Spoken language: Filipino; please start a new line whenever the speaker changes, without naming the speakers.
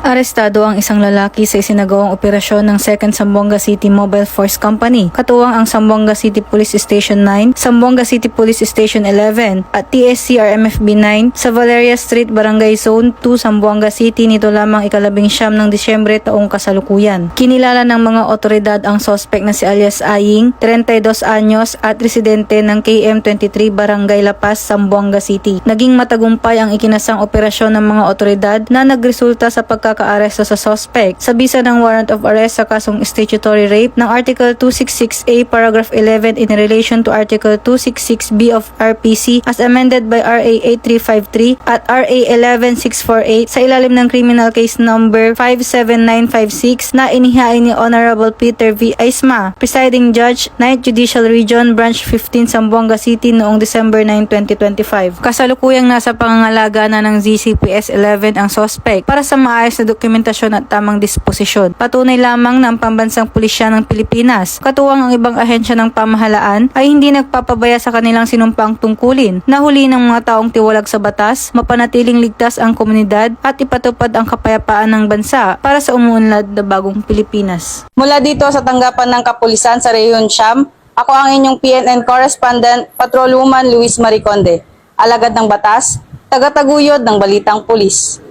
Arestado ang isang lalaki sa isinagawang operasyon ng 2nd Zamboanga City Mobile Force Company, katuwang ang Zamboanga City Police Station 9, Zamboanga City Police Station 11 at TSCRMFB 9 sa Valeria Street, Barangay Zone 2, Zamboanga City nito lamang ika-19 ng Disyembre taong kasalukuyan. Kinilala ng mga otoridad ang sospek na si alias Aying, 32 anyos at residente ng KM23 Barangay La Paz, Zamboanga City. Naging matagumpay ang ikinasang operasyon ng mga otoridad na nagresulta sa pagkakaaresto sa suspect sa bisa ng warrant of arrest sa kasong statutory rape ng Article 266A Paragraph 11 in relation to Article 266B of RPC as amended by RA 8353 at RA 11648 sa ilalim ng criminal case number 57956 na inihain ni Honorable Peter V. Aisma, Presiding Judge, 9th Judicial Region, Branch 15, Zamboanga City noong December 9, 2025. Kasalukuyang nasa pangangalaga na ng ZCPS 11 ang suspect para sa maayos na dokumentasyon at tamang disposisyon. Patunay lamang na ang Pambansang Pulisya ng Pilipinas, katuwang ang ibang ahensya ng pamahalaan, ay hindi nagpapabaya sa kanilang sinumpang tungkulin na huli ng mga taong tiwalag sa batas, mapanatiling ligtas ang komunidad at ipatupad ang kapayapaan ng bansa para sa umuunlad na bagong Pilipinas.
Mula dito sa tanggapan ng kapulisan sa Rehiyon Siam, ako ang inyong PNN correspondent, Patrolwoman Luis Mariconde, alagad ng batas, tagataguyod ng Balitang Pulis.